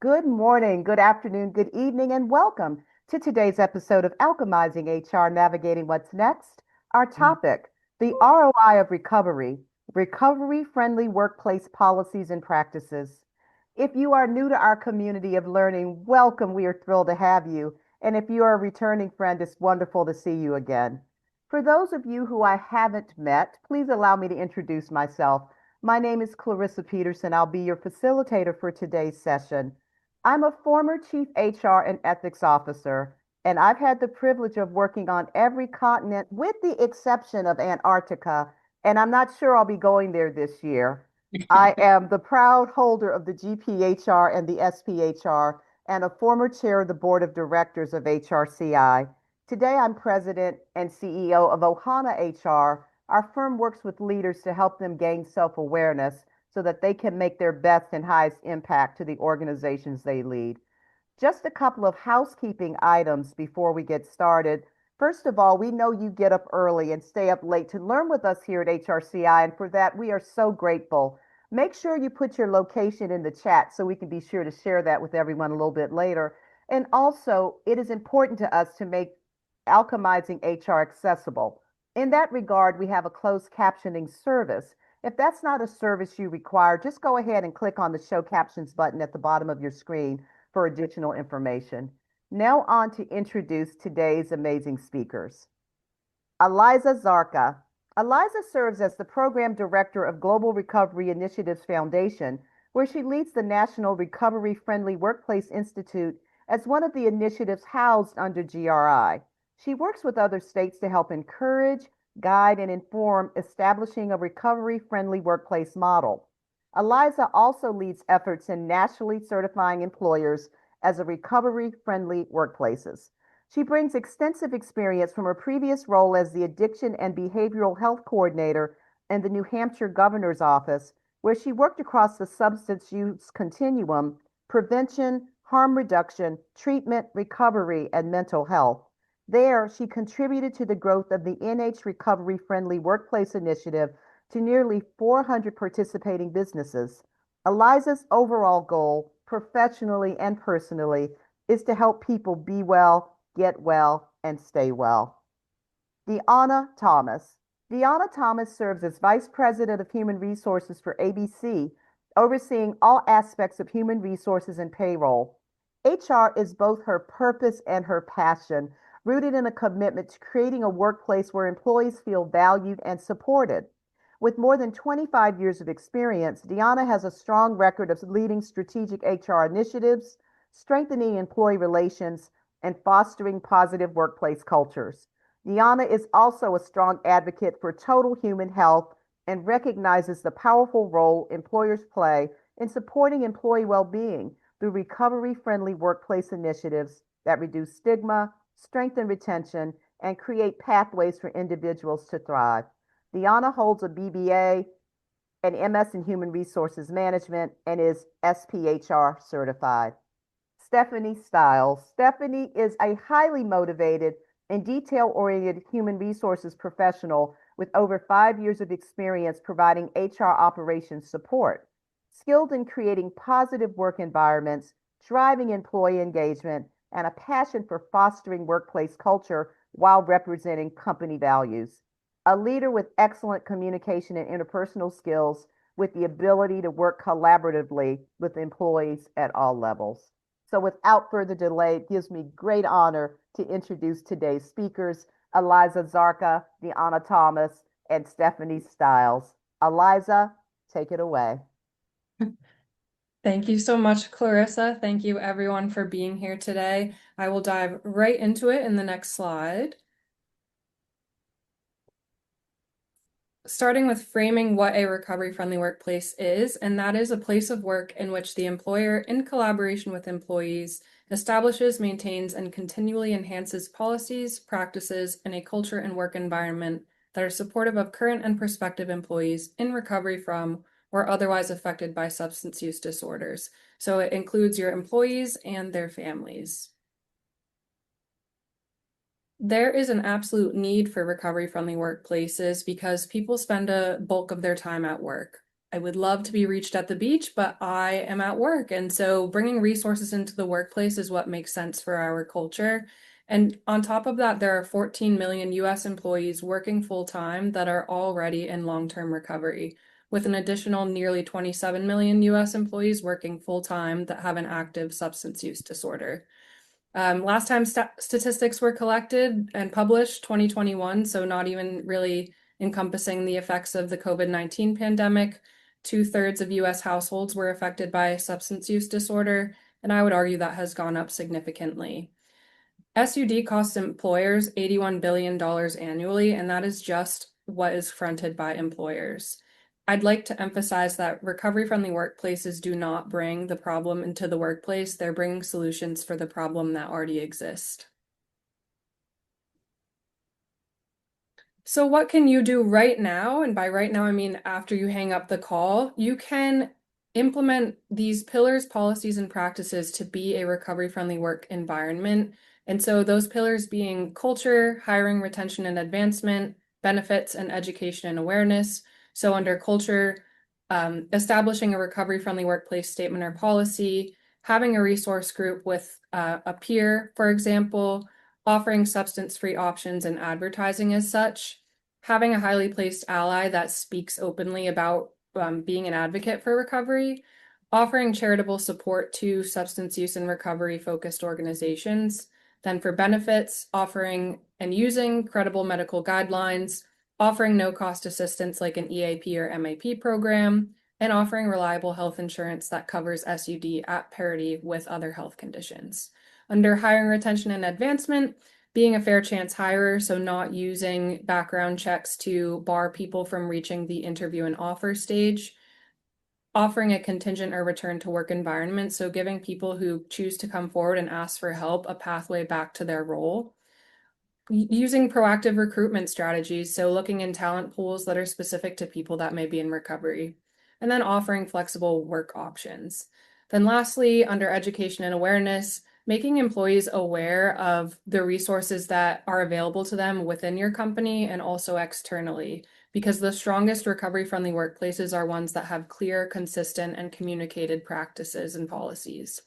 Good morning, good afternoon, good evening, and welcome to today's episode of Alchemizing HR Navigating What's Next. Our topic, the ROI of recovery friendly workplace policies and practices. If you are new to our community of learning, welcome. We are thrilled to have you. And if you are a returning friend, it's wonderful to see you again. For those of you who I haven't met, please allow me to introduce myself. My name is Clarissa Peterson. I'll be your facilitator for today's session. I'm a former chief HR and ethics officer, and I've had the privilege of working on every continent with the exception of Antarctica, and I'm not sure I'll be going there this year. I am the proud holder of the GPHR and the SPHR and a former chair of the board of directors of HRCI. Today, I'm president and CEO of Ohana HR. Our firm works with leaders to help them gain self-awareness so that they can make their best and highest impact to the organizations they lead. Just a couple of housekeeping items before we get started. First of all, we know you get up early and stay up late to learn with us here at HRCI, and for that, we are so grateful. Make sure you put your location in the chat so we can be sure to share that with everyone a little bit later. And also, it is important to us to make alchemizing HR accessible. In that regard, we have a closed captioning service. If that's not a service you require, just go ahead and click on the Show Captions button at the bottom of your screen for additional information. Now on to introduce today's amazing speakers. Eliza Zarka. Eliza serves as the Program Director of Global Recovery Initiatives Foundation, where she leads the National Recovery Friendly Workplace Institute as one of the initiatives housed under GRI. She works with other states to help encourage, guide, and inform establishing a recovery-friendly workplace model. Eliza also leads efforts in nationally certifying employers as a recovery-friendly workplaces. She brings extensive experience from her previous role as the Addiction and Behavioral Health Coordinator in the New Hampshire Governor's Office, where she worked across the substance use continuum, prevention, harm reduction, treatment, recovery, and mental health. There, she contributed to the growth of the NH Recovery Friendly Workplace Initiative to nearly 400 participating businesses. Eliza's overall goal, professionally and personally, is to help people be well, get well, and stay well. Deanna Thomas. Deanna Thomas serves as Vice President of Human Resources for ABC, overseeing all aspects of human resources and payroll. HR is both her purpose and her passion, rooted in a commitment to creating a workplace where employees feel valued and supported. With more than 25 years of experience, Deanna has a strong record of leading strategic HR initiatives, strengthening employee relations, and fostering positive workplace cultures. Deanna is also a strong advocate for total human health and recognizes the powerful role employers play in supporting employee well-being through recovery-friendly workplace initiatives that reduce stigma, strengthen retention, and create pathways for individuals to thrive. Deanna holds a BBA, an MS in Human Resources Management, and is SPHR certified. Stephanie Stiles. Stephanie is a highly motivated and detail-oriented human resources professional with over 5 years of experience providing HR operations support. Skilled in creating positive work environments, driving employee engagement, and a passion for fostering workplace culture while representing company values. A leader with excellent communication and interpersonal skills with the ability to work collaboratively with employees at all levels. So without further delay, it gives me great honor to introduce today's speakers, Eliza Zarka, Deanna Thomas, and Stephanie Stiles. Eliza, take it away. Thank you so much, Clarissa. Thank you everyone for being here today. I will dive right into it in the next slide. Starting with framing what a recovery-friendly workplace is, and that is a place of work in which the employer, in collaboration with employees, establishes, maintains, and continually enhances policies, practices, and a culture and work environment that are supportive of current and prospective employees in recovery from or otherwise affected by substance use disorders. So it includes your employees and their families. There is an absolute need for recovery-friendly workplaces because people spend a bulk of their time at work. I would love to be reached at the beach, but I am at work. And so bringing resources into the workplace is what makes sense for our culture. And on top of that, there are 14 million US employees working full time that are already in long-term recovery, with an additional nearly 27 million US employees working full time that have an active substance use disorder. Last time statistics were collected and published, 2021, so not even really encompassing the effects of the COVID-19 pandemic. 2/3 of US households were affected by substance use disorder, and I would argue that has gone up significantly. SUD costs employers $81 billion annually, and that is just what is fronted by employers. I'd like to emphasize that recovery-friendly workplaces do not bring the problem into the workplace. They're bringing solutions for the problem that already exist. So what can you do right now? And by right now, I mean after you hang up the call, you can implement these pillars, policies, and practices to be a recovery-friendly work environment. And so those pillars being culture, hiring, retention, and advancement, benefits, and education and awareness. So under culture, establishing a recovery-friendly workplace statement or policy, having a resource group with a peer, for example, offering substance-free options and advertising as such, having a highly placed ally that speaks openly about being an advocate for recovery, offering charitable support to substance use and recovery focused organizations. Then for benefits, offering and using credible medical guidelines, offering no-cost assistance like an EAP or MAP program, and offering reliable health insurance that covers SUD at parity with other health conditions. Under hiring, retention, and advancement, being a fair chance hirer, so not using background checks to bar people from reaching the interview and offer stage, offering a contingent or return to work environment, so giving people who choose to come forward and ask for help a pathway back to their role. Using proactive recruitment strategies, so looking in talent pools that are specific to people that may be in recovery, and then offering flexible work options. Then lastly, under education and awareness, making employees aware of the resources that are available to them within your company and also externally, because the strongest recovery-friendly workplaces are ones that have clear, consistent, and communicated practices and policies.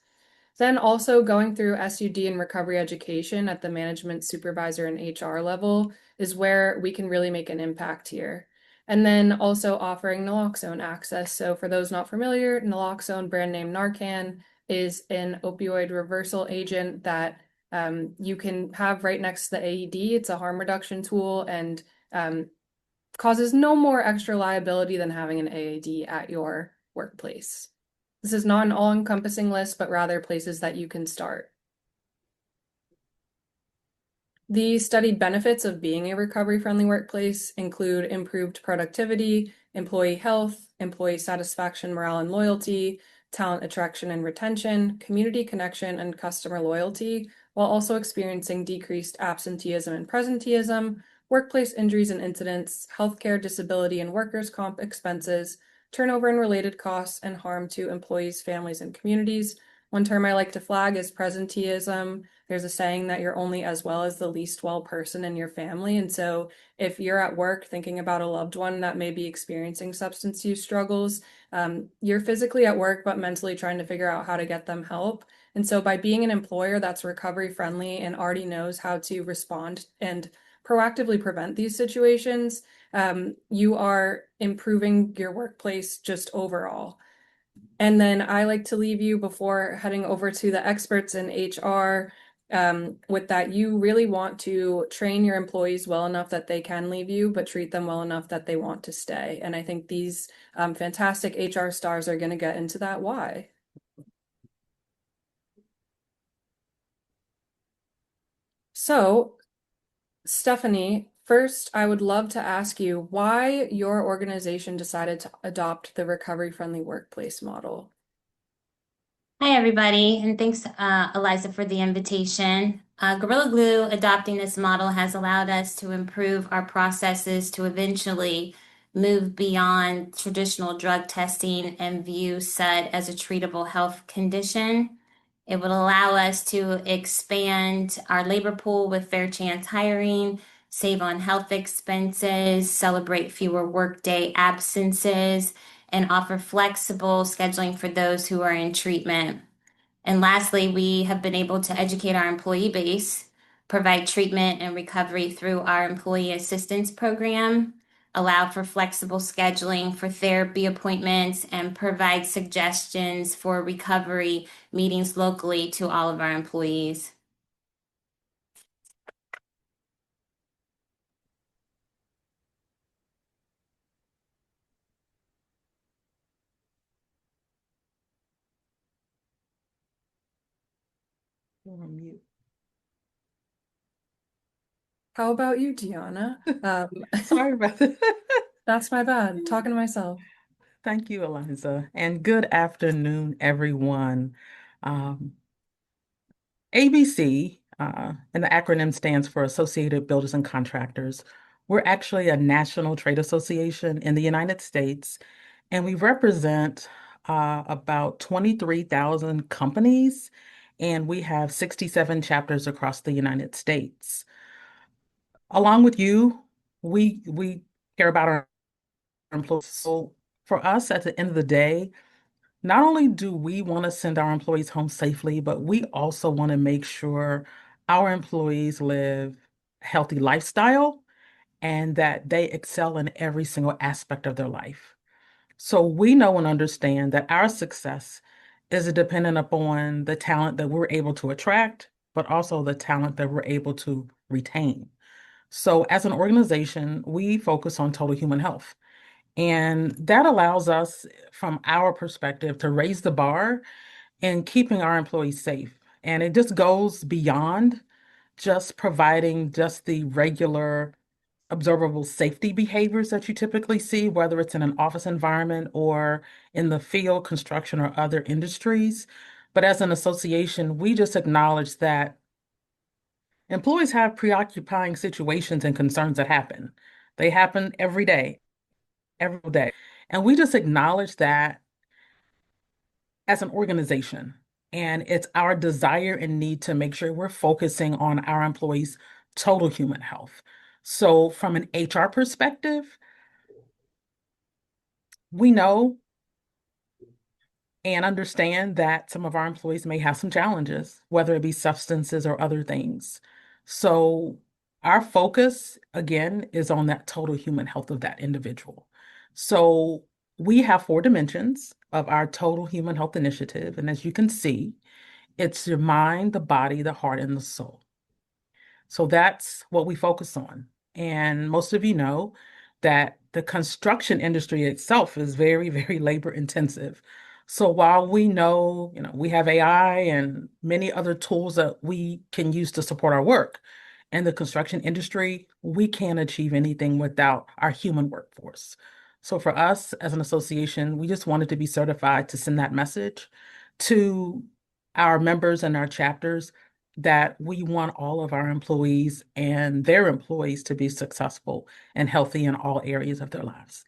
Then also going through SUD and recovery education at the management, supervisor, and HR level is where we can really make an impact here. And then also offering naloxone access. So for those not familiar, naloxone, brand name Narcan, is an opioid reversal agent that you can have right next to the AED. It's a harm reduction tool and causes no more extra liability than having an AED at your workplace. This is not an all-encompassing list, but rather places that you can start. The studied benefits of being a recovery-friendly workplace include improved productivity, employee health, employee satisfaction, morale, and loyalty, talent attraction and retention, community connection, and customer loyalty, while also experiencing decreased absenteeism and presenteeism, workplace injuries and incidents, healthcare, disability, and workers' comp expenses, turnover and related costs, and harm to employees, families, and communities. One term I like to flag is presenteeism. There's a saying that you're only as well as the least well person in your family. And so if you're at work thinking about a loved one that may be experiencing substance use struggles, you're physically at work, but mentally trying to figure out how to get them help. And so by being an employer that's recovery friendly and already knows how to respond and proactively prevent these situations, you are improving your workplace just overall. And then I like to leave you before heading over to the experts in HR with that you really want to train your employees well enough that they can leave you, but treat them well enough that they want to stay. And I think these fantastic HR stars are going to get into that why. So, Stephanie, first, I would love to ask you why your organization decided to adopt the recovery-friendly workplace model. Hi, everybody, and thanks, Eliza, for the invitation. Gorilla Glue adopting this model has allowed us to improve our processes to eventually move beyond traditional drug testing and view SUD as a treatable health condition. It would allow us to expand our labor pool with fair chance hiring, save on health expenses, celebrate fewer workday absences, and offer flexible scheduling for those who are in treatment. And lastly, we have been able to educate our employee base, provide treatment and recovery through our employee assistance program, allow for flexible scheduling for therapy appointments, and provide suggestions for recovery meetings locally to all of our employees. You're on mute. How about you, Deanna? Sorry about that. That's my bad. Talking to myself. Thank you, Eliza, and good afternoon, everyone. Um, ABC, and the acronym stands for Associated Builders and Contractors. We're actually a national trade association in the United States, and we represent about 23,000 companies, and we have 67 chapters across the United States. Along with you, we care about our employees. So for us, at the end of the day, not only do we want to send our employees home safely, but we also want to make sure our employees live a healthy lifestyle and that they excel in every single aspect of their life. So we know and understand that our success is dependent upon the talent that we're able to attract, but also the talent that we're able to retain. So as an organization, we focus on total human health. And that allows us, from our perspective, to raise the bar in keeping our employees safe. And it just goes beyond just providing just the regular observable safety behaviors that you typically see, whether it's in an office environment or in the field, construction, or other industries. But as an association, we just acknowledge that employees have preoccupying situations and concerns that happen. They happen every day. And we just acknowledge that as an organization. And it's our desire and need to make sure we're focusing on our employees' total human health. So, from an HR perspective, we know and understand that some of our employees may have some challenges, whether it be substances or other things. So, our focus, again, is on that total human health of that individual. So, we have 4 dimensions of our total human health initiative. And as you can see, it's your mind, the body, the heart, and the soul. So that's what we focus on. And most of you know that the construction industry itself is very, very labor intensive. So while we know, we have AI and many other tools that we can use to support our work, in the construction industry, we can't achieve anything without our human workforce. So for us as an association, we just wanted to be certified to send that message to our members and our chapters that we want all of our employees and their employees to be successful and healthy in all areas of their lives.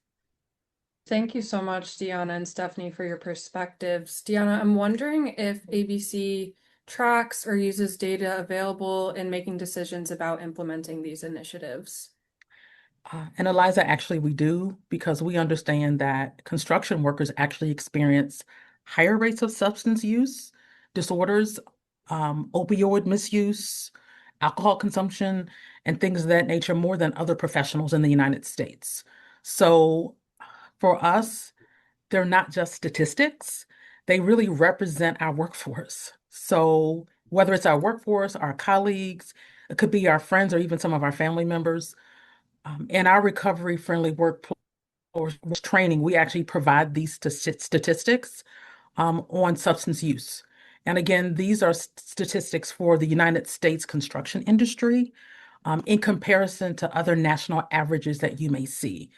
Thank you so much, Deanna and Stephanie, for your perspectives. Deanna, I'm wondering if ABC tracks or uses data available in making decisions about implementing these initiatives. And Eliza, actually, we do, because we understand that construction workers actually experience higher rates of substance use disorders, opioid misuse, alcohol consumption, and things of that nature more than other professionals in the United States. So for us, they're not just statistics, they really represent our workforce. So whether it's our workforce, our colleagues, it could be our friends or even some of our family members, in our recovery-friendly workplace training, we actually provide these statistics on substance use. And again, these are statistics for the United States construction industry in comparison to other national averages that you may see.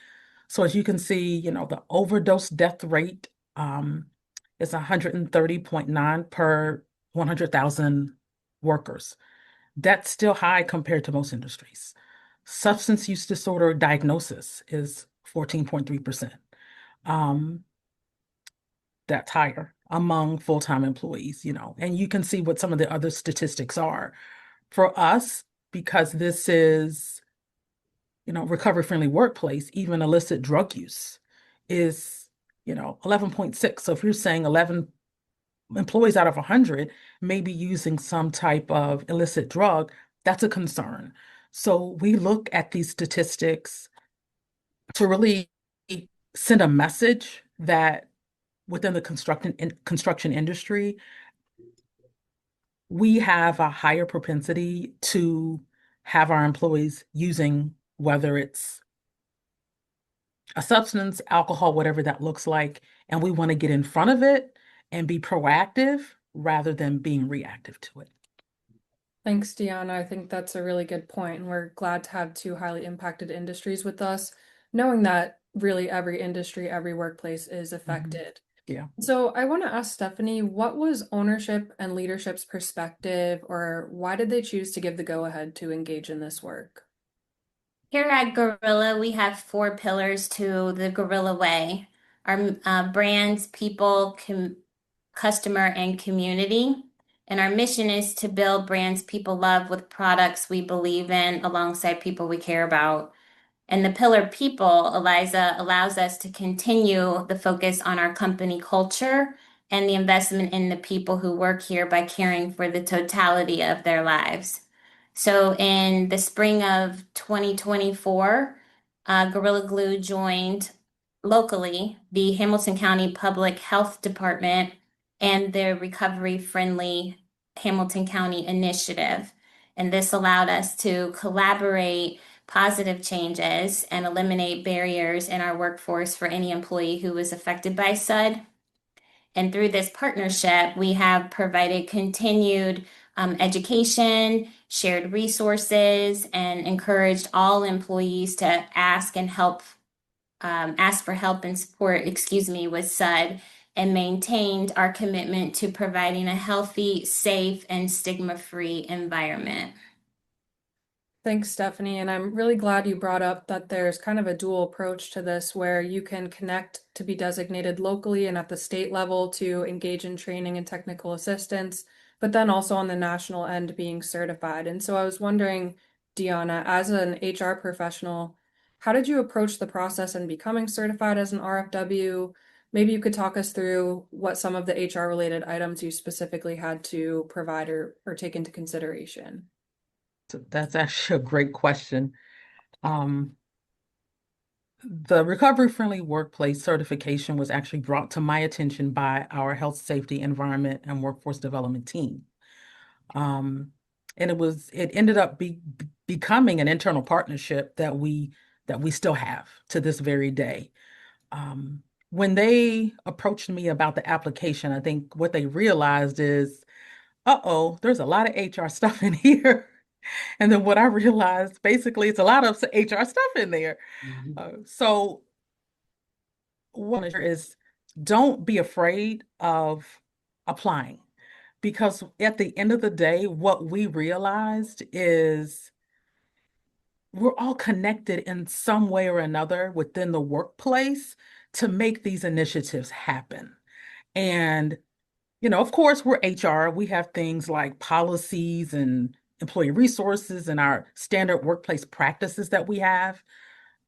So as you can see, the overdose death rate is 130.9 per 100,000 workers. That's still high compared to most industries. Substance use disorder diagnosis is 14.3%. That's higher among full-time employees, and you can see what some of the other statistics are. For us, because this is, recovery-friendly workplace, even illicit drug use is, 11.6. So if you're saying 11 employees out of 100 may be using some type of illicit drug, that's a concern. So we look at these statistics to really send a message that within the construction industry, we have a higher propensity to have our employees using, whether it's a substance, alcohol, whatever that looks like, and we want to get in front of it and be proactive rather than being reactive to it. Thanks, Deanna. I think that's a really good point, and we're glad to have two highly impacted industries with us, knowing that really every industry, every workplace is affected. Yeah. So I want to ask Stephanie, what was ownership and leadership's perspective, or why did they choose to give the go-ahead to engage in this work? Here at Gorilla, we have four pillars to the Gorilla Way. Our brands, people, customer, and community. And our mission is to build brands people love with products we believe in alongside people we care about. And the pillar people, Eliza, allows us to continue the focus on our company culture and the investment in the people who work here by caring for the totality of their lives. So in the spring of 2024, Gorilla Glue joined locally the Hamilton County Public Health Department and the Recovery Friendly Hamilton County Initiative. And this allowed us to collaborate positive changes and eliminate barriers in our workforce for any employee who was affected by SUD. And through this partnership, we have provided continued education, shared resources, and encouraged all employees to ask for help and support, with SUD, and maintained our commitment to providing a healthy, safe, and stigma-free environment. Thanks, Stephanie. And I'm really glad you brought up that there's kind of a dual approach to this where you can connect to be designated locally and at the state level to engage in training and technical assistance, but then also on the national end being certified. And so I was wondering, Deanna, as an HR professional, how did you approach the process in becoming certified as an RFW? Maybe you could talk us through what some of the HR related items you specifically had to provide or take into consideration. So that's actually a great question. The Recovery Friendly Workplace certification was actually brought to my attention by our Health, Safety, Environment, and Workforce Development team. And it ended up becoming an internal partnership that we still have to this very day. When they approached me about the application, I think what they realized is, there's a lot of HR stuff in here. And then what I realized, basically, it's a lot of HR stuff in there. So one is don't be afraid of applying, because at the end of the day, what we realized is we're all connected in some way or another within the workplace to make these initiatives happen. And of course, we're HR. We have things like policies and employee resources and our standard workplace practices that we have.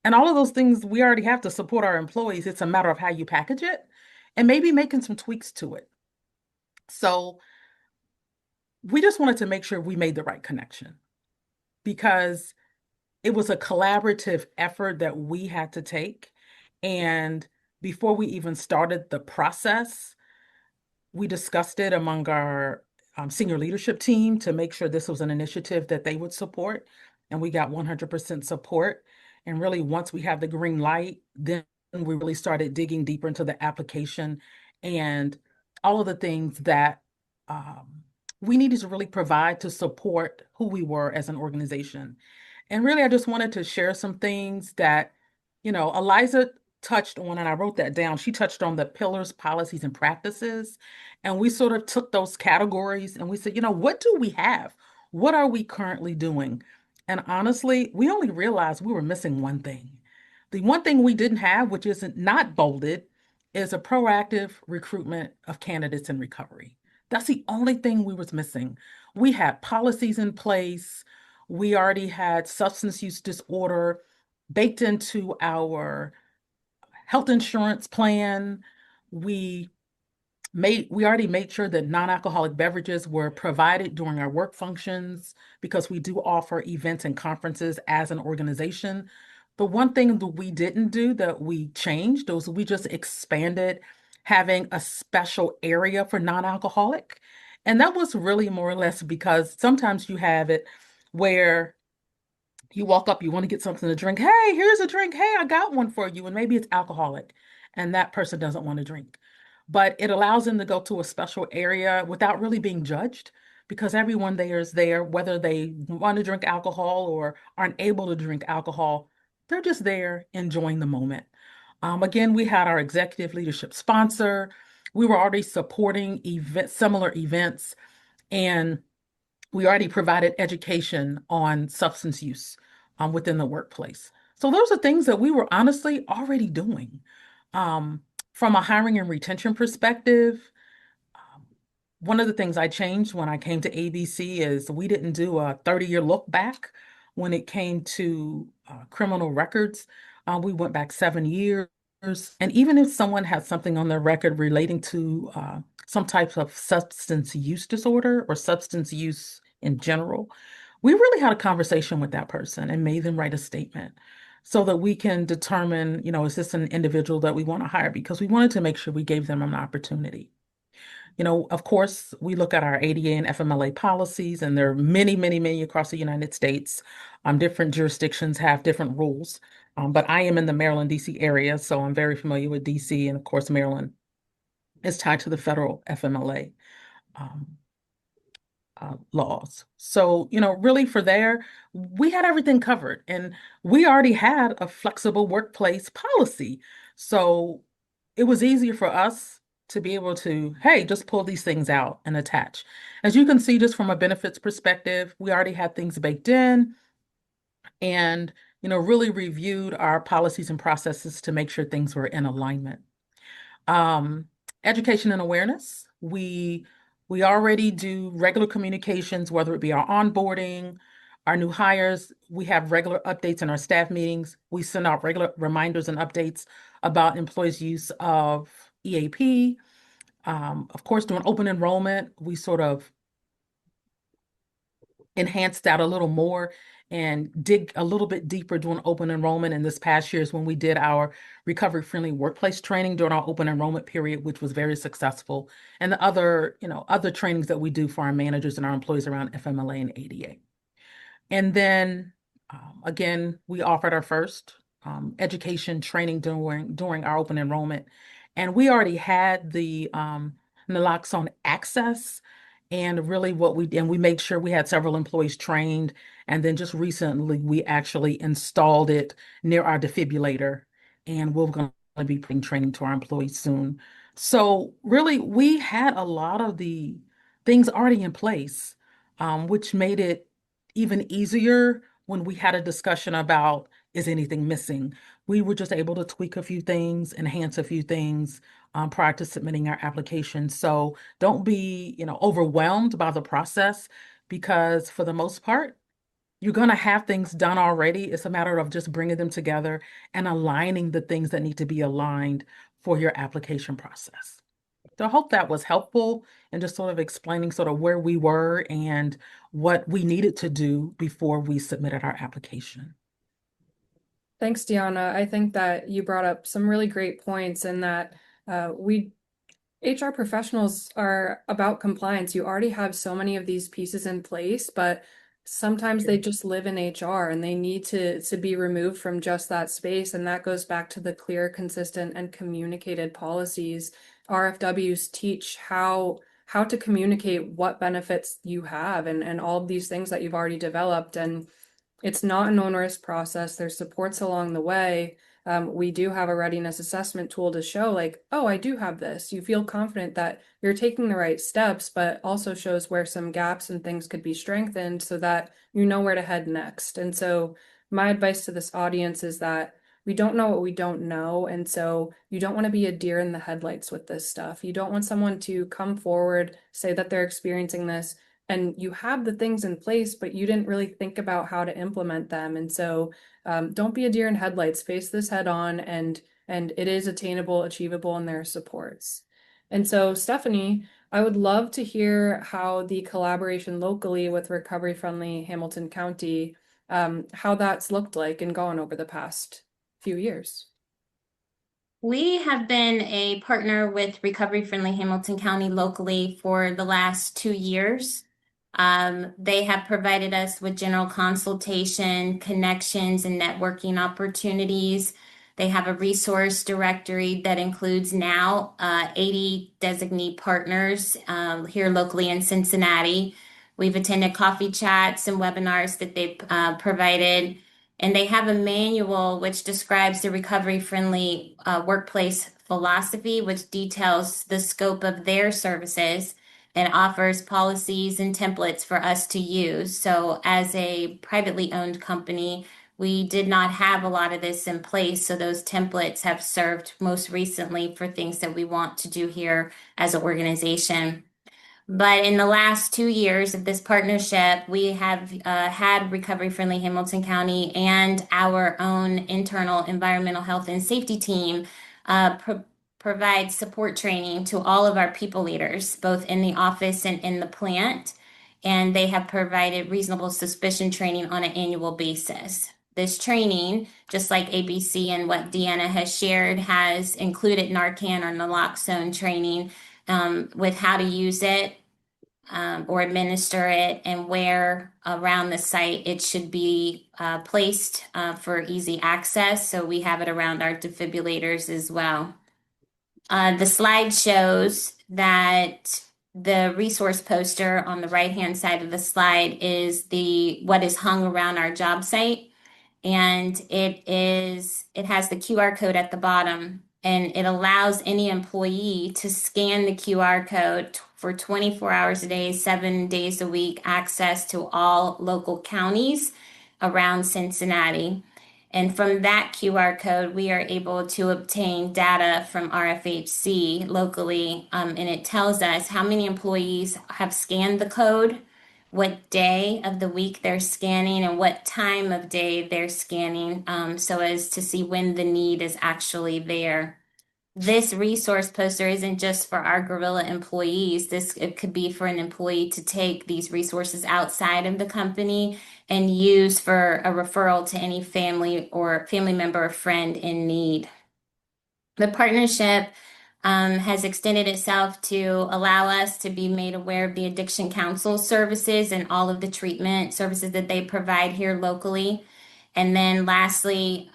And all of those things we already have to support our employees. It's a matter of how you package it and maybe making some tweaks to it. So we just wanted to make sure we made the right connection, because it was a collaborative effort that we had to take. And before we even started the process, we discussed it among our senior leadership team to make sure this was an initiative that they would support. And we got 100% support. And really, once we had the green light, then we really started digging deeper into the application and all of the things that we needed to really provide to support who we were as an organization. And really, I just wanted to share some things that, Eliza touched on, and I wrote that down. She touched on the pillars, policies, and practices. And we sort of took those categories and we said, what do we have? What are we currently doing? And honestly, we only realized we were missing one thing. The one thing we didn't have, which isn't not bolded, is a proactive recruitment of candidates in recovery. That's the only thing we was missing. We had policies in place. We already had substance use disorder baked into our health insurance plan. we already made sure that non-alcoholic beverages were provided during our work functions because we do offer events and conferences as an organization. The one thing that we didn't do that we changed was we just expanded having a special area for non-alcoholic. And that was really more or less because sometimes you have it where you walk up, you want to get something to drink. Hey, here's a drink. Hey, I got one for you. And maybe it's alcoholic, and that person doesn't want to drink. But it allows them to go to a special area without really being judged because everyone there is there, whether they want to drink alcohol or aren't able to drink alcohol, they're just there enjoying the moment. Again, we had our executive leadership sponsor. We were already supporting similar events, and we already provided education on substance use within the workplace. So those are things that we were honestly already doing. Um, from a hiring and retention perspective, um, one of the things I changed when I came to ABC is we didn't do a 30-year look back when it came to criminal records. We went back 7 years. And even if someone had something on their record relating to some type of substance use disorder or substance use in general, we really had a conversation with that person and made them write a statement so that we can determine, is this an individual that we want to hire? Because we wanted to make sure we gave them an opportunity. Of course, we look at our ADA and FMLA policies, and there are many, many, many across the United States. Different jurisdictions have different rules. But I am in the Maryland, DC area, so I'm very familiar with DC, and of course, Maryland is tied to the federal FMLA. Laws. So, really for there, we had everything covered and we already had a flexible workplace policy. So it was easier for us to be able to, hey, just pull these things out and attach. As you can see, just from a benefits perspective, we already had things baked in and, really reviewed our policies and processes to make sure things were in alignment. Um, Education and awareness. We already do regular communications, whether it be our onboarding, our new hires. We have regular updates in our staff meetings. We send out regular reminders and updates about employees' use of EAP. Of course, during open enrollment, we sort of enhance that a little more and dig a little bit deeper during open enrollment. And this past year is when we did our recovery-friendly workplace training during our open enrollment period, which was very successful. And the other trainings that we do for our managers and our employees around FMLA and ADA. And then again, we offered our first education training during our open enrollment. And we already had the naloxone access. And really we made sure we had several employees trained. And then just recently, we actually installed it near our defibrillator. And we're going to be putting training to our employees soon. So really, we had a lot of the things already in place, which made it even easier when we had a discussion about, is anything missing? We were just able to tweak a few things, enhance a few things prior to submitting our application. So don't be, overwhelmed by the process because for the most part, you're going to have things done already. It's a matter of just bringing them together and aligning the things that need to be aligned for your application process. So I hope that was helpful and just sort of explaining sort of where we were and what we needed to do before we submitted our application. Thanks, Deanna. I think that you brought up some really great points in that we HR professionals are about compliance. You already have so many of these pieces in place, but sometimes they just live in HR and they need to be removed from just that space. And that goes back to the clear, consistent, and communicated policies. RFWs teach how to communicate what benefits you have and all of these things that you've already developed. And it's not an onerous process. There's supports along the way. We do have a readiness assessment tool to show like, oh, I do have this. You feel confident that you're taking the right steps, but also shows where some gaps and things could be strengthened so that you know where to head next. And so my advice to this audience is that we don't know what we don't know. And so you don't want to be a deer in the headlights with this stuff. You don't want someone to come forward, say that they're experiencing this, and you have the things in place, but you didn't really think about how to implement them. And so don't be a deer in headlights, face this head on and and it is attainable, achievable, and there are supports. And so, Stephanie, I would love to hear how the collaboration locally with Recovery Friendly Hamilton County, how that's looked like and gone over the past few years. We have been a partner with Recovery Friendly Hamilton County locally for the last 2 years. They have provided us with general consultation, connections, and networking opportunities. They have a resource directory that includes now 80 designee partners here locally in Cincinnati. We've attended coffee chats and webinars that they've provided. And they have a manual which describes the recovery-friendly workplace philosophy, which details the scope of their services and offers policies and templates for us to use. So as a privately owned company, we did not have a lot of this in place. So those templates have served most recently for things that we want to do here as an organization. But in the last 2 years of this partnership, we have had Recovery Friendly Hamilton County and our own internal environmental health and safety team provide support training to all of our people leaders, both in the office and in the plant. And they have provided reasonable suspicion training on an annual basis. This training, just like ABC and what Deanna has shared, has included Narcan or naloxone training with how to use it or administer it and where around the site it should be placed for easy access. So we have it around our defibrillators as well. The slide shows that the resource poster on the right-hand side of the slide is what is hung around our job site. And it has the QR code at the bottom, and it allows any employee to scan the QR code for 24 hours a day, 7 days a week, access to all local counties around Cincinnati. And from that QR code, we are able to obtain data from RFHC locally, and it tells us how many employees have scanned the code, what day of the week they're scanning, and what time of day they're scanning, so as to see when the need is actually there. This resource poster isn't just for our Gorilla employees. It could be for an employee to take these resources outside of the company and use for a referral to any family or family member or friend in need. The partnership has extended itself to allow us to be made aware of the Addiction Council services and all of the treatment services that they provide here locally. And then lastly,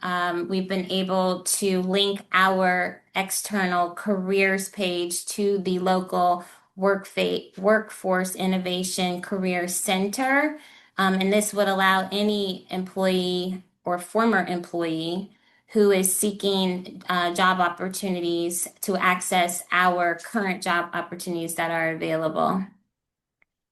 we've been able to link our external careers page to the local Workforce Innovation Career Center. And this would allow any employee or former employee who is seeking job opportunities to access our current job opportunities that are available.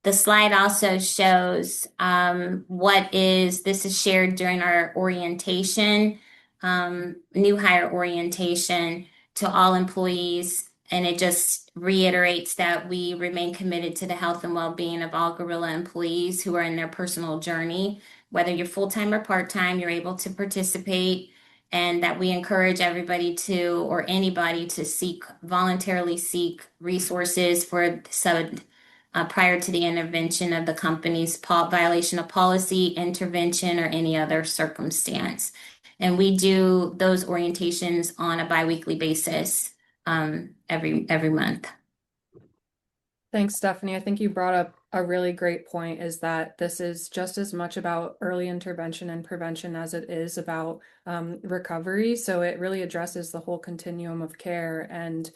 The slide also shows this is shared during our orientation, new hire orientation to all employees. And it just reiterates that we remain committed to the health and well-being of all Gorilla employees who are in their personal journey. Whether you're full-time or part-time, you're able to participate, and that we encourage everybody to, or anybody to voluntarily seek resources for prior to the intervention of the company's violation of policy, intervention, or any other circumstance. And we do those orientations on a biweekly basis every month. Thanks, Stephanie. I think you brought up a really great point, is that this is just as much about early intervention and prevention as it is about recovery. So it really addresses the whole continuum of care and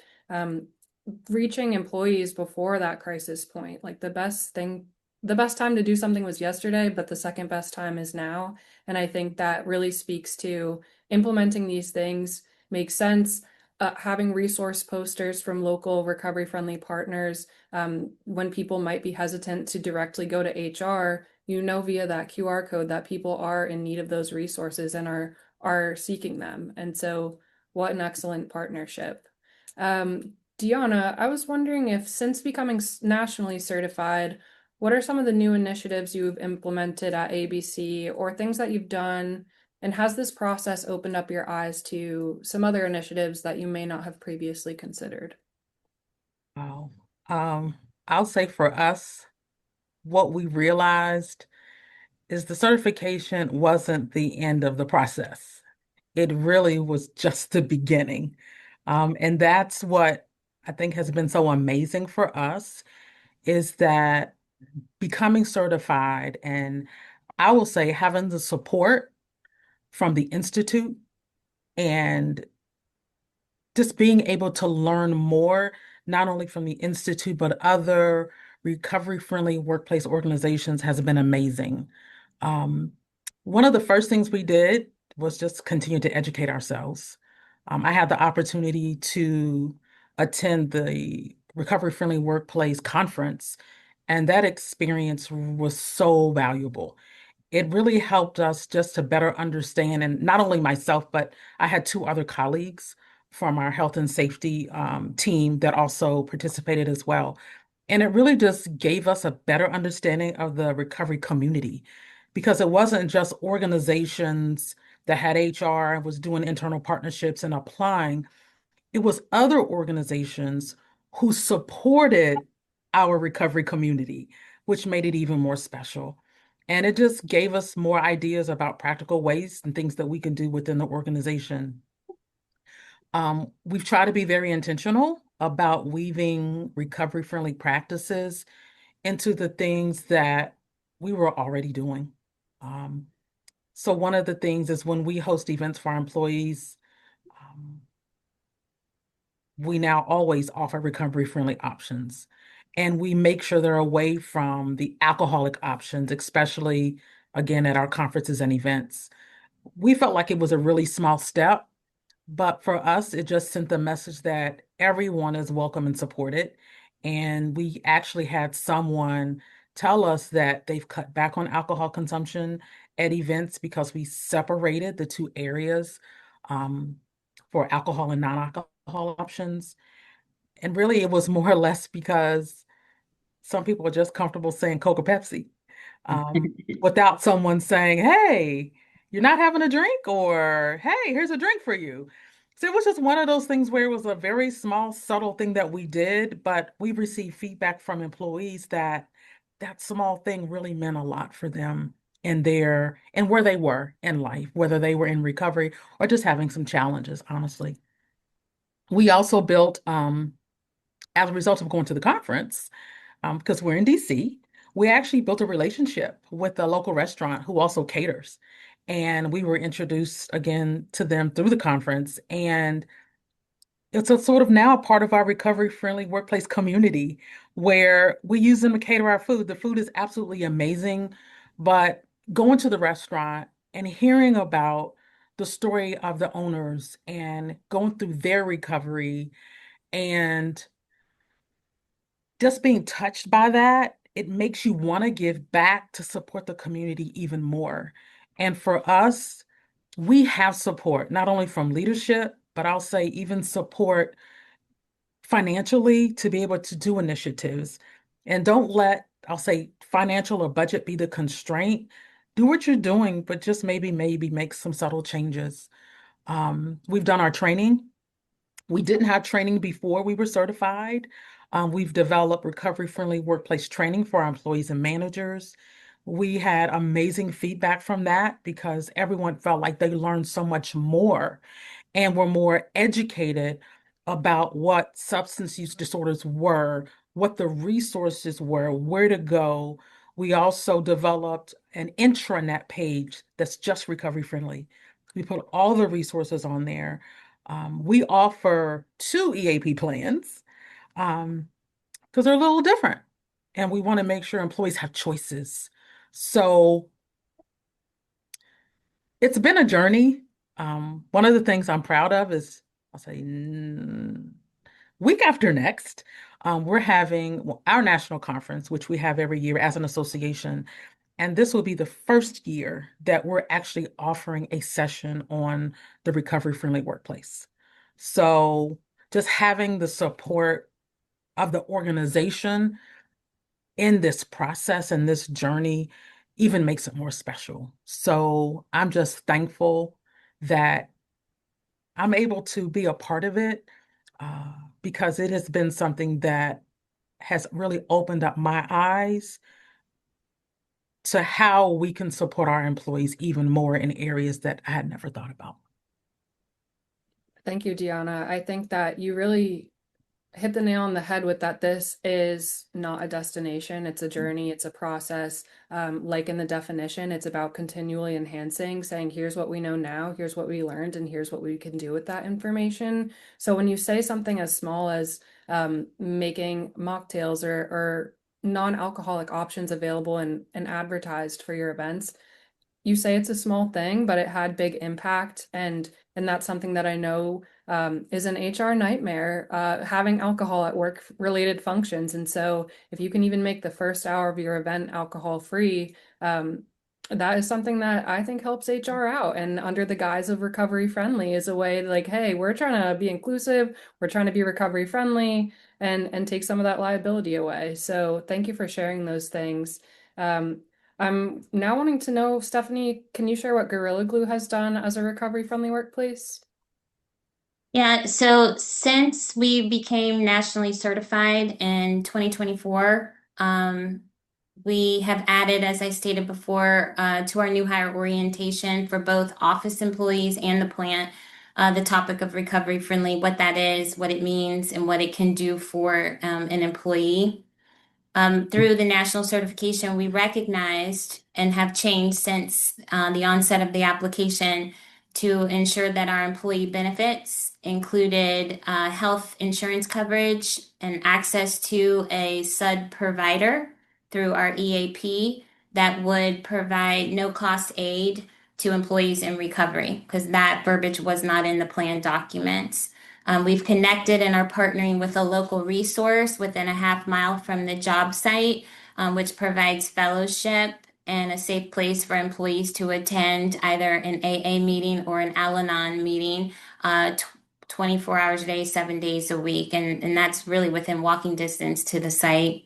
reaching employees before that crisis point. Like the best time to do something was yesterday, but the second best time is now. And I think that really speaks to implementing these things makes sense. Having resource posters from local recovery friendly partners, when people might be hesitant to directly go to HR, via that QR code that people are in need of those resources and are seeking them. And so what an excellent partnership. Deanna, I was wondering if, since becoming nationally certified, what are some of the new initiatives you've implemented at ABC or things that you've done And has this process opened up your eyes to some other initiatives that you may not have previously considered? Wow. I'll say for us, what we realized is the certification wasn't the end of the process. It really was just the beginning. And that's what I think has been so amazing for us is that becoming certified and I will say having the support from the Institute and just being able to learn more, not only from the Institute, but other recovery-friendly workplace organizations has been amazing. Um, One of the first things we did was just continue to educate ourselves. I had the opportunity to attend the Recovery Friendly Workplace Conference, and that experience was so valuable. It really helped us just to better understand, and not only myself, but I had two other colleagues from our health and safety team that also participated as well. And it really just gave us a better understanding of the recovery community because it wasn't just organizations that had HR and was doing internal partnerships and applying. It was other organizations who supported our recovery community, which made it even more special. And it just gave us more ideas about practical ways and things that we can do within the organization. We've tried to be very intentional about weaving recovery-friendly practices into the things that we were already doing. Um, so one of the things is when we host events for our employees, um, we now always offer recovery-friendly options. And we make sure they're away from the alcoholic options, especially again at our conferences and events. We felt like it was a really small step, but for us, it just sent the message that everyone is welcome and supported. And we actually had someone tell us that they've cut back on alcohol consumption at events because we separated the two areas um, for alcohol and non-alcohol options. And really, it was more or less because some people are just comfortable saying Coke or Pepsi without someone saying, hey, you're not having a drink, or hey, here's a drink for you. So it was just one of those things where it was a very small, subtle thing that we did, but we received feedback from employees that that small thing really meant a lot for them in their and where they were in life, whether they were in recovery or just having some challenges, honestly. We also built, as a result of going to the conference, because we're in DC, we actually built a relationship with a local restaurant who also caters. And we were introduced again to them through the conference. And it's a sort of now a part of our recovery-friendly workplace community where we use them to cater our food. The food is absolutely amazing, but going to the restaurant and hearing about the story of the owners and going through their recovery and just being touched by that, it makes you want to give back to support the community even more. And for us, we have support, not only from leadership, but I'll say even support financially to be able to do initiatives. And don't let, I'll say, financial or budget be the constraint. Do what you're doing, but just maybe make some subtle changes. We've done our training. We didn't have training before we were certified. We've developed recovery-friendly workplace training for our employees and managers. We had amazing feedback from that because everyone felt like they learned so much more and were more educated about what substance use disorders were, what the resources were, where to go. We also developed an intranet page that's just recovery friendly. We put all the resources on there. We offer two EAP plans because they're a little different, and we want to make sure employees have choices. So it's been a journey. One of the things I'm proud of is, I'll say, week after next, we're having our national conference, which we have every year as an association. And this will be the first year that we're actually offering a session on the recovery-friendly workplace. So just having the support of the organization in this process and this journey even makes it more special. So I'm just thankful that I'm able to be a part of it uh, because it has been something that has really opened up my eyes to how we can support our employees even more in areas that I had never thought about. Thank you, Deanna. I think that you really hit the nail on the head with that. This is not a destination, it's a journey, it's a process. Like in the definition, it's about continually enhancing, saying, here's what we know now, here's what we learned, and here's what we can do with that information. So when you say something as small as making mocktails or non-alcoholic options available and advertised for your events, you say it's a small thing, but it had big impact, and that's something that I know is an HR nightmare, having alcohol at work related functions. And so if you can even make the first hour of your event alcohol free, that is something that I think helps HR out. And under the guise of recovery friendly is a way like, hey, we're trying to be inclusive, we're trying to be recovery friendly and take some of that liability away. So thank you for sharing those things. Um, I'm now wanting to know, Stephanie, can you share what Gorilla Glue has done as a recovery-friendly workplace? Yeah, so since we became nationally certified in 2024, we have added, as I stated before, to our new hire orientation for both office employees and the plant, the topic of recovery friendly, what that is, what it means, and what it can do for an employee. Through the national certification, we recognized and have changed since the onset of the application to ensure that our employee benefits included health insurance coverage and access to a SUD provider through our EAP that would provide no cost aid to employees in recovery, because that verbiage was not in the plan documents. We've connected and are partnering with a local resource within a half mile from the job site, which provides fellowship and a safe place for employees to attend either an AA meeting or an Al-Anon meeting, 24 hours a day, 7 days a week. And that's really within walking distance to the site.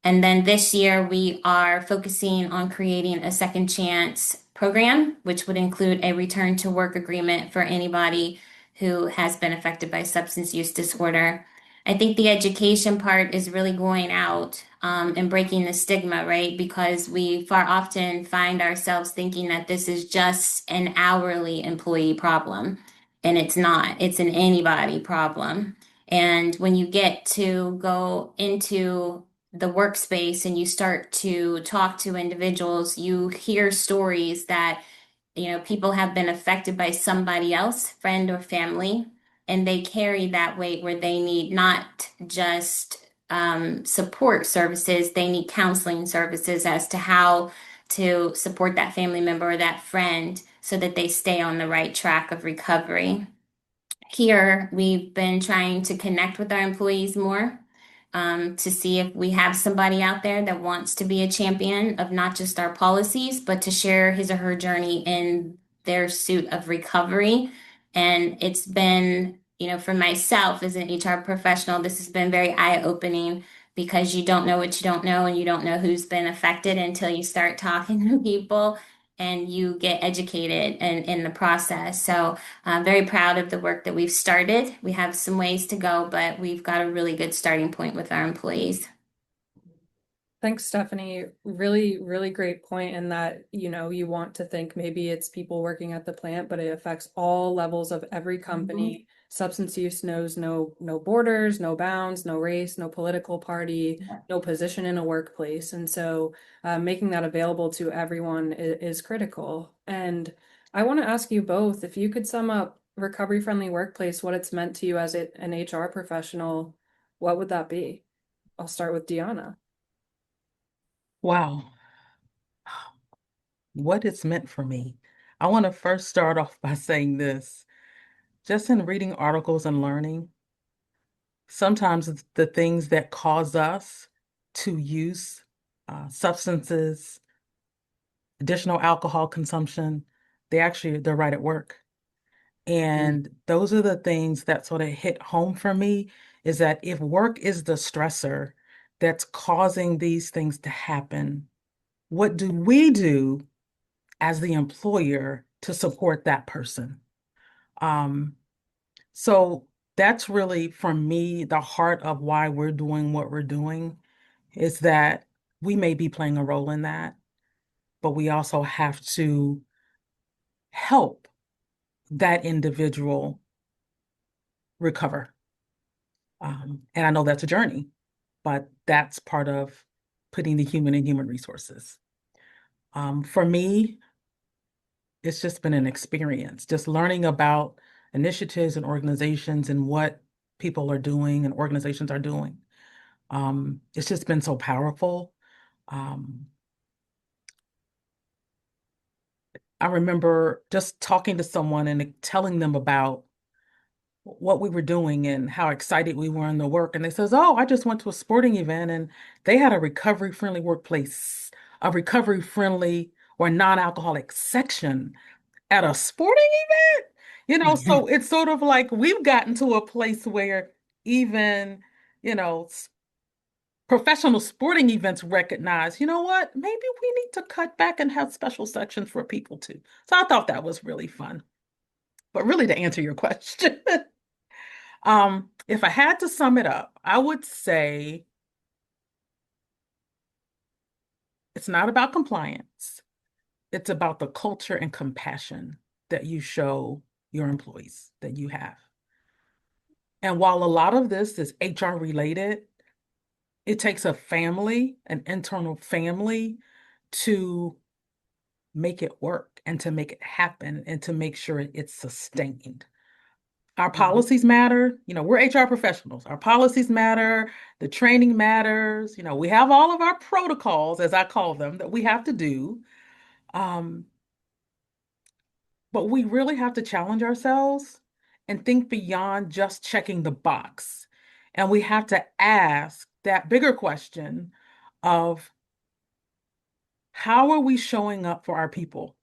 And then this year, we are focusing on creating a second chance program, which would include a return to work agreement for anybody who has been affected by substance use disorder. I think the education part is really going out and breaking the stigma, right? Because we far often find ourselves thinking that this is just an hourly employee problem, and it's not, it's an anybody problem. And when you get to go into the workspace and you start to talk to individuals, you hear stories that, people have been affected by somebody else, friend or family, and they carry that weight where they need not just support services, they need counseling services as to how to support that family member or that friend so that they stay on the right track of recovery. Here, we've been trying to connect with our employees more, to see if we have somebody out there that wants to be a champion of not just our policies, but to share his or her journey in their suit of recovery. And it's been, for myself as an HR professional, this has been very eye-opening because you don't know what you don't know and you don't know who's been affected until you start talking to people and you get educated in the process. So I'm very proud of the work that we've started. We have some ways to go, but we've got a really good starting point with our employees. Thanks, Stephanie. Really, really great point in that, you want to think maybe it's people working at the plant, but it affects all levels of every company. Substance use knows no borders, no bounds, no race, no political party, no position in a workplace. And so making that available to everyone is critical. And I want to ask you both, if you could sum up recovery friendly workplace, what it's meant to you as an HR professional, what would that be? I'll start with Deanna. Wow, what it's meant for me. I want to first start off by saying this. Just in reading articles and learning, sometimes it's the things that cause us to use substances, additional alcohol consumption, they're right at work. And those are the things that sort of hit home for me is that if work is the stressor that's causing these things to happen, What do we do as the employer to support that person? Um, so that's really, for me, the heart of why we're doing what we're doing is that we may be playing a role in that, but we also have to help that individual recover. And I know that's a journey, but that's part of putting the human in human resources. For me, it's just been an experience, just learning about initiatives and organizations and what people are doing and organizations are doing. It's just been so powerful. Um, I remember just talking to someone and telling them about what we were doing and how excited we were in the work. And they says, "Oh, I just went to a sporting event and they had a recovery-friendly workplace, a recovery-friendly or non-alcoholic section at a sporting event." So it's sort of like we've gotten to a place where even, you know, professional sporting events recognize, you know what, maybe we need to cut back and have special sections for people too. So I thought that was really fun. But really, to answer your question, if I had to sum it up, I would say it's not about compliance. It's about the culture and compassion that you show your employees that you have. And while a lot of this is HR related, it takes a family, an internal family, to make it work and to make it happen and to make sure it's sustained. Our policies matter. We're HR professionals. Our policies matter. The training matters. We have all of our protocols, as I call them, that we have to do. Um, but we really have to challenge ourselves and think beyond just checking the box. And we have to ask that bigger question of how are we showing up for our people?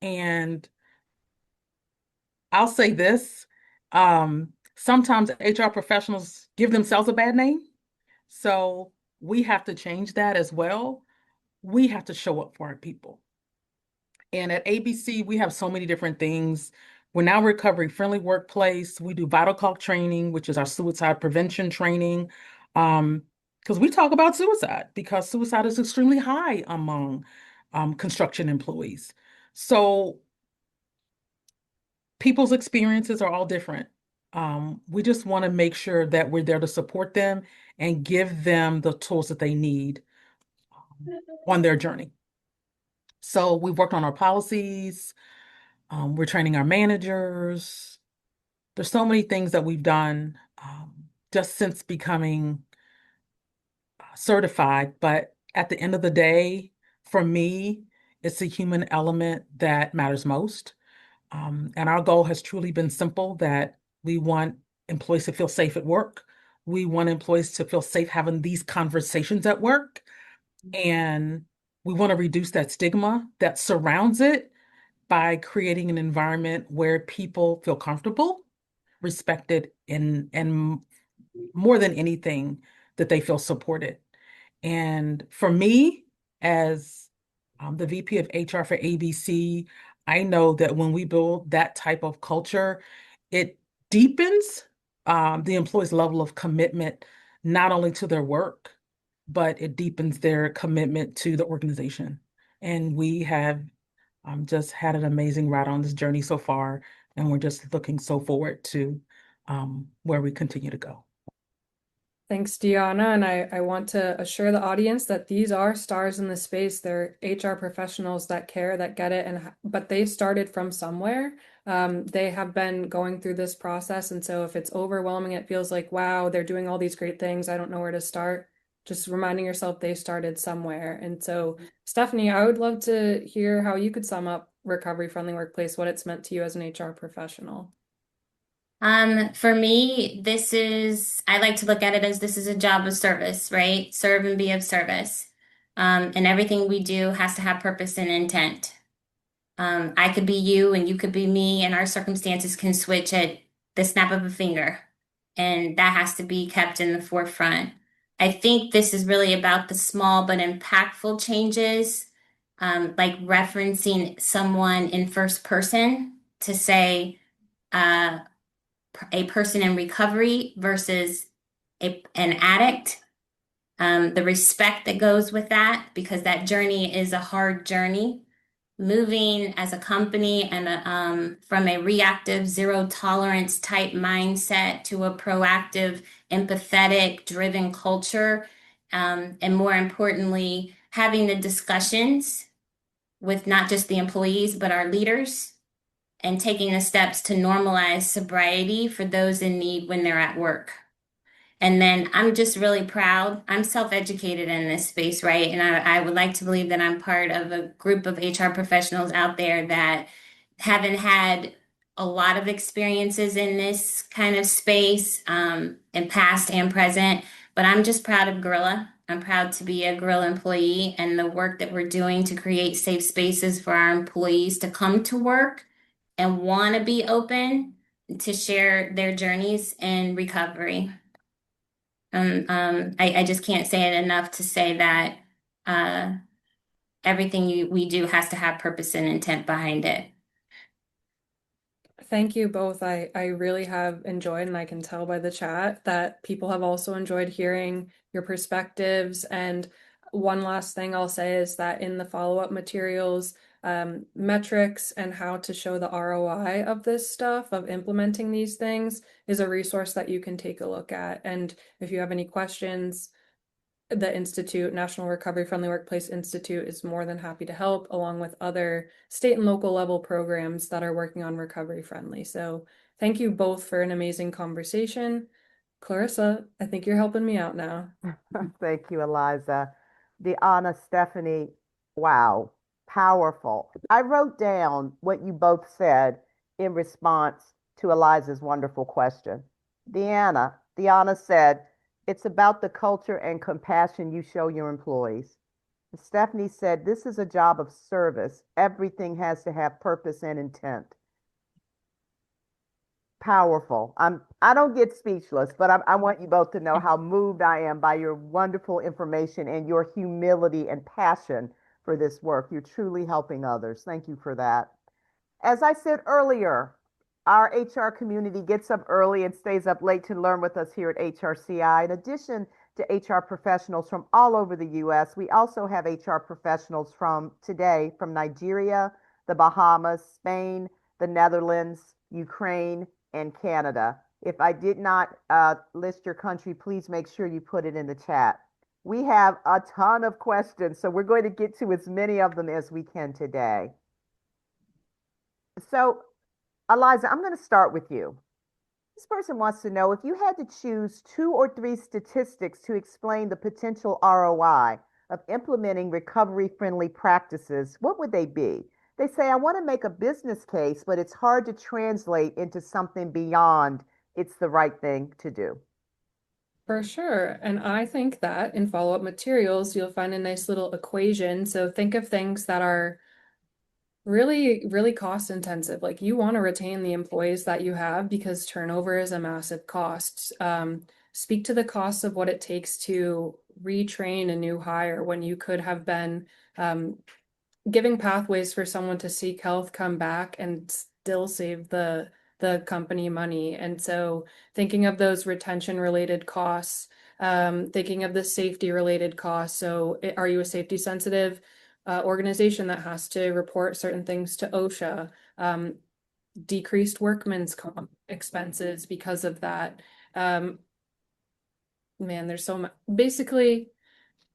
And I'll say this, sometimes HR professionals give themselves a bad name. So we have to change that as well. We have to show up for our people. And at ABC, we have so many different things. We're now recovery friendly workplace. We do vital call training, which is our suicide prevention training. Because we talk about suicide because suicide is extremely high among construction employees. So people's experiences are all different. We just want to make sure that we're there to support them and give them the tools that they need on their journey. So we've worked on our policies. We're training our managers. There's so many things that we've done just since becoming certified. But at the end of the day, for me, it's the human element that matters most. And our goal has truly been simple that we want employees to feel safe at work. We want employees to feel safe having these conversations at work. And we want to reduce that stigma that surrounds it by creating an environment where people feel comfortable, respected, and more than anything, that they feel supported. And for me, as the VP of HR for ABC, I know that when we build that type of culture, it deepens the employee's level of commitment, not only to their work, but it deepens their commitment to the organization. And we have just had an amazing ride on this journey so far, and we're just looking so forward to where we continue to go. Thanks, Deanna. And I want to assure the audience that these are stars in the space. They're HR professionals that care, that get it, but they started from somewhere. They have been going through this process. And so if it's overwhelming, it feels like, wow, they're doing all these great things. I don't know where to start. Just reminding yourself they started somewhere. And so, Stephanie, I would love to hear how you could sum up Recovery Friendly Workplace, what it's meant to you as an HR professional. For me, I like to look at it as this is a job of service, right? Serve and be of service. And everything we do has to have purpose and intent. I could be you and you could be me, and our circumstances can switch at the snap of a finger. And that has to be kept in the forefront. I think this is really about the small but impactful changes, like referencing someone in first person to say uh, a person in recovery versus an addict. The respect that goes with that, because that journey is a hard journey. Moving as a company and from a reactive zero tolerance type mindset to a proactive, empathetic, driven culture. And more importantly, having the discussions with not just the employees, but our leaders and taking the steps to normalize sobriety for those in need when they're at work. And then I'm just really proud. I'm self-educated in this space, right? And I would like to believe that I'm part of a group of HR professionals out there that haven't had a lot of experiences in this kind of space, in past and present. But I'm just proud of Gorilla. I'm proud to be a Gorilla employee and the work that we're doing to create safe spaces for our employees to come to work and want to be open to share their journeys in recovery. I just can't say it enough to say that uh, everything we do has to have purpose and intent behind it. Thank you both. I really have enjoyed, and I can tell by the chat that people have also enjoyed hearing your perspectives. And one last thing I'll say is that in the follow-up materials, metrics and how to show the ROI of this stuff, of implementing these things, is a resource that you can take a look at. And if you have any questions, the Institute, National Recovery Friendly Workplace Institute, is more than happy to help, along with other state and local level programs that are working on recovery friendly. So thank you both for an amazing conversation. Clarissa, I think you're helping me out now. Thank you, Eliza. Deanna, Stephanie, wow, powerful. I wrote down what you both said in response to Eliza's wonderful question. Deanna said, it's about the culture and compassion you show your employees. Stephanie said, this is a job of service. Everything has to have purpose and intent. Powerful. I don't get speechless, but I want you both to know how moved I am by your wonderful information and your humility and passion for this work. You're truly helping others. Thank you for that. As I said earlier, our HR community gets up early and stays up late to learn with us here at HRCI. In addition to HR professionals from all over the US, we also have HR professionals from Nigeria, the Bahamas, Spain, the Netherlands, Ukraine, and Canada. If I did not list your country, please make sure you put it in the chat. We have a ton of questions, so we're going to get to as many of them as we can today. So, Eliza, I'm going to start with you. This person wants to know if you had to choose 2 or 3 statistics to explain the potential ROI of implementing recovery-friendly practices, what would they be? They say, I want to make a business case, but it's hard to translate into something beyond it's the right thing to do. For sure. And I think that in follow-up materials, you'll find a nice little equation. So think of things that are really, really cost intensive. Like, you want to retain the employees that you have because turnover is a massive cost. Speak to the costs of what it takes to retrain a new hire when you could have been giving pathways for someone to seek health, come back, and still save the company money. And so thinking of those retention related costs, thinking of the safety related costs. So are you a safety sensitive organization that has to report certain things to OSHA? Decreased workman's comp expenses because of that. Man, there's so much. Basically,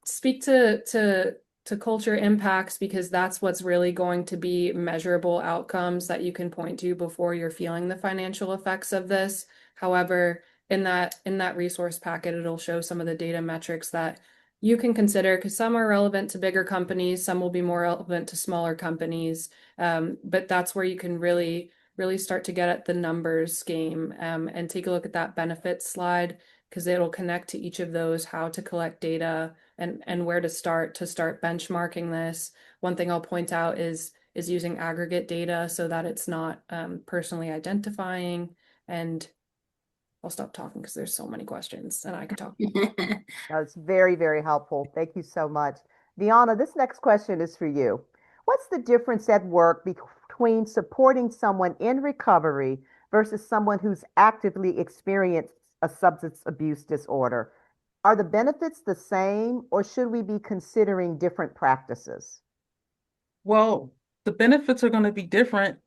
speak to culture impacts, because that's what's really going to be measurable outcomes that you can point to before you're feeling the financial effects of this. However, in that resource packet, it'll show some of the data metrics that you can consider, because some are relevant to bigger companies, some will be more relevant to smaller companies. But that's where you can really start to get at the numbers game, and take a look at that benefits slide, because it'll connect to each of those, how to collect data and where to start benchmarking this. One thing I'll point out is using aggregate data so that it's not personally identifying, and I'll stop talking because there's so many questions and I could talk. That's very, very helpful. Thank you so much. Deanna, this next question is for you. What's the difference at work between supporting someone in recovery versus someone who's actively experienced a substance abuse disorder? Are the benefits the same, or should we be considering different practices? Well, the benefits are going to be different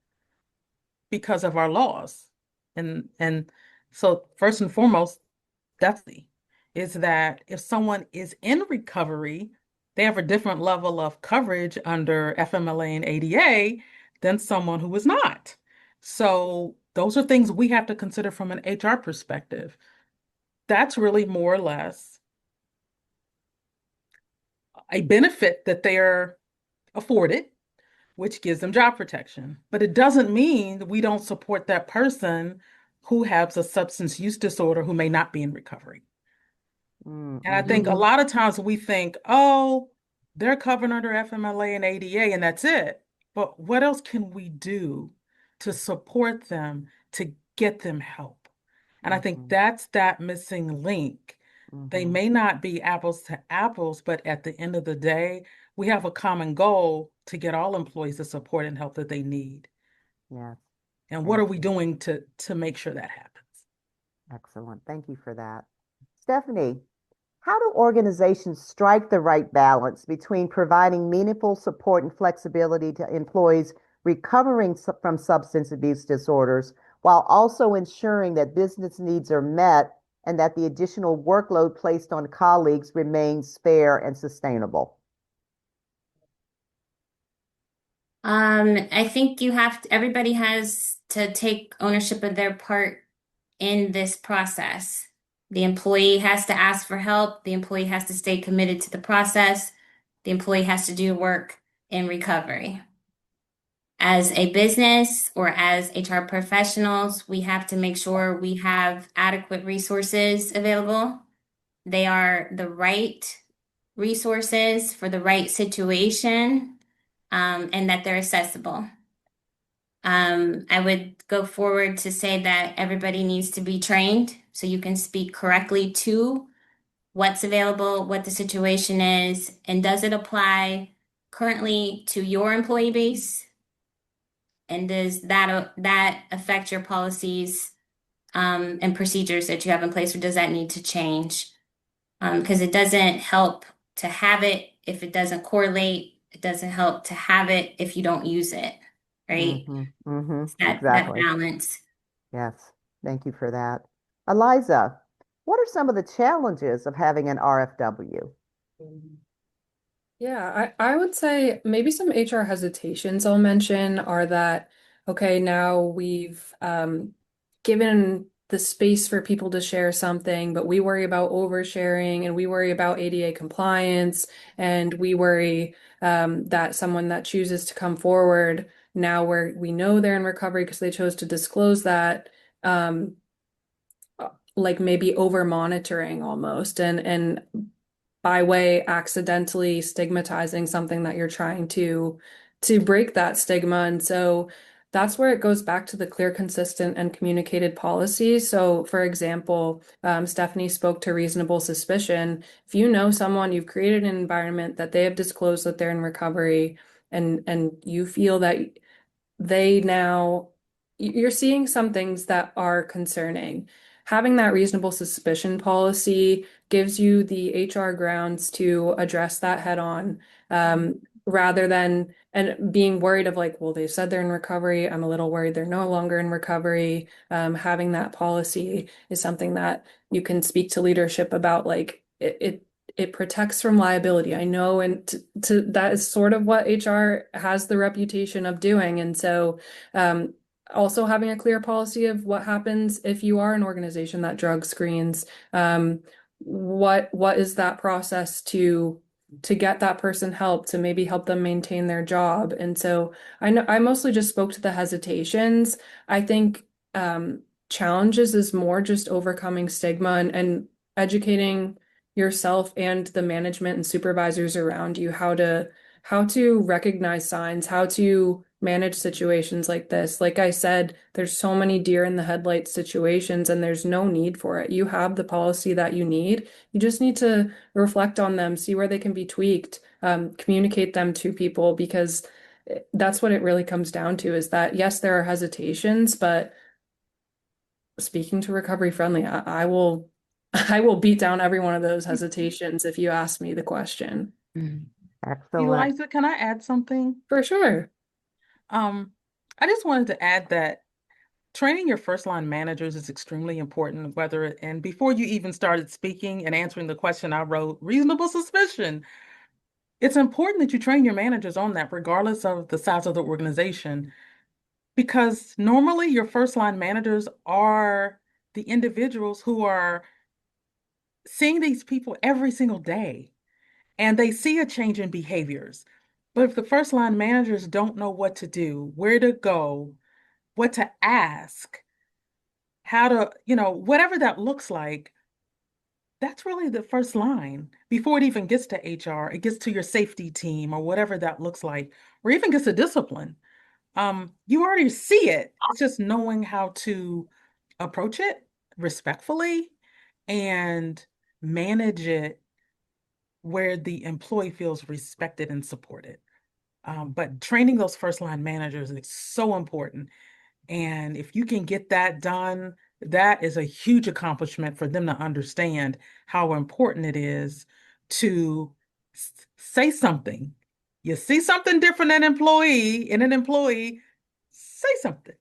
because of our laws. And so first and foremost, that's the is that if someone is in recovery, they have a different level of coverage under FMLA and ADA than someone who is not. So those are things we have to consider from an HR perspective. That's really more or less a benefit that they're afforded, which gives them job protection. But it doesn't mean that we don't support that person who has a substance use disorder who may not be in recovery. And I think a Mm-hmm. lot of times we think, oh, they're covered under FMLA and ADA and that's it. But what else can we do to support them, to get them help? And I think Mm-hmm. that's that missing link. They Mm-hmm. may not be apples to apples, but at the end of the day, we have a common goal to get all employees the support and help that they need. Yes, And what thank are we you. doing to make sure that happens? Excellent. Thank you for that. Stephanie, how do organizations strike the right balance between providing meaningful support and flexibility to employees recovering from substance abuse disorders while also ensuring that business needs are met and that the additional workload placed on colleagues remains fair and sustainable? I think everybody has to take ownership of their part in this process. The employee has to ask for help. The employee has to stay committed to the process. The employee has to do work in recovery. As a business or as HR professionals, we have to make sure we have adequate resources available. They are the right resources for the right situation, and that they're accessible. I would go forward to say that everybody needs to be trained so you can speak correctly to what's available, what the situation is, and does it apply currently to your employee base? And does that affect your policies and procedures that you have in place, or does that need to change? Because it doesn't help to have it if it doesn't correlate. It doesn't help to have it if you don't use it, right? Mm-hmm. Mm-hmm. It's that Exactly. balance. Yes. Thank you for that. Eliza, what are some of the challenges of having an RFW? Yeah, I would say maybe some HR hesitations I'll mention are that, okay, now we've given the space for people to share something, but we worry about oversharing and we worry about ADA compliance and we worry that someone that chooses to come forward now where we know they're in recovery because they chose to disclose that, um, like maybe over monitoring almost and by way accidentally stigmatizing something that you're trying to break that stigma. And so that's where it goes back to the clear, consistent, and communicated policy. So, for example, Stephanie spoke to reasonable suspicion. If you know someone, you've created an environment that they have disclosed that they're in recovery, and you feel that they now you're seeing some things that are concerning. Having that reasonable suspicion policy gives you the HR grounds to address that head on, rather than and being worried of like, well, they said they're in recovery. I'm a little worried they're no longer in recovery. Having that policy is something that you can speak to leadership about, like it protects from liability. I know, and that is sort of what HR has the reputation of doing. And so, also having a clear policy of what happens if you are an organization that drug screens, what is that process to get that person help, to maybe help them maintain their job. And so I know I mostly just spoke to the hesitations. I think challenges is more just overcoming stigma and educating yourself and the management and supervisors around you how to recognize signs, how to manage situations like this. Like I said, there's so many deer in the headlights situations, and there's no need for it. You have the policy that you need. You just need to reflect on them, see where they can be tweaked, communicate them to people, because that's what it really comes down to, is that yes, there are hesitations, but speaking to Recovery Friendly, I will I will beat down every one of those hesitations if you ask me the question. Excellent. Eliza, can I add something? For sure. Um, I just wanted to add that training your first line managers is extremely important, and before you even started speaking and answering the question, I wrote reasonable suspicion. It's important that you train your managers on that, regardless of the size of the organization, because normally your first line managers are the individuals who are seeing these people every single day, and they see a change in behaviors. But if the first line managers don't know what to do, where to go, what to ask, how to, whatever that looks like, that's really the first line. Before it even gets to HR, it gets to your safety team or whatever that looks like, or even gets to discipline. You already see it. It's just knowing how to approach it respectfully and manage it where the employee feels respected and supported. But training those first line managers is so important. And if you can get that done, that is a huge accomplishment for them to understand how important it is to say something. You see something different in an employee, say something,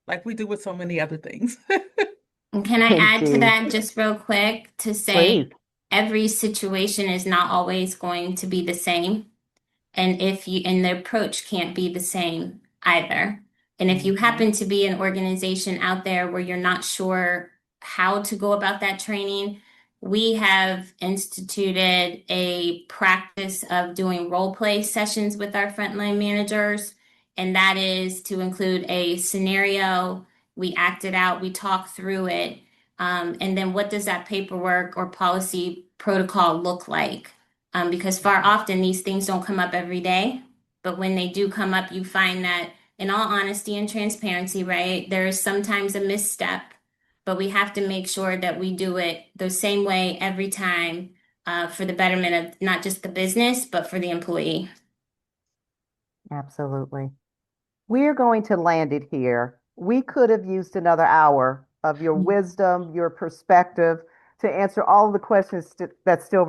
like we do with so many other things. And can I add to Indeed. that just real quick to say Please. every situation is not always going to be the same. And the approach can't be the same either. And if you Mhm. happen to be an organization out there where you're not sure how to go about that training, we have instituted a practice of doing role play sessions with our frontline managers. And that is to include a scenario. We act it out, we talk through it. And then what does that paperwork or policy protocol look like? Because far often these things don't come up every day. But when they do come up, you find that, in all honesty and transparency, right, there is sometimes a misstep, but we have to make sure that we do it the same way every time for the betterment of not just the business, but for the employee. Absolutely. We're going to land it here. We could have used another hour of your wisdom, your perspective to answer all of the questions that still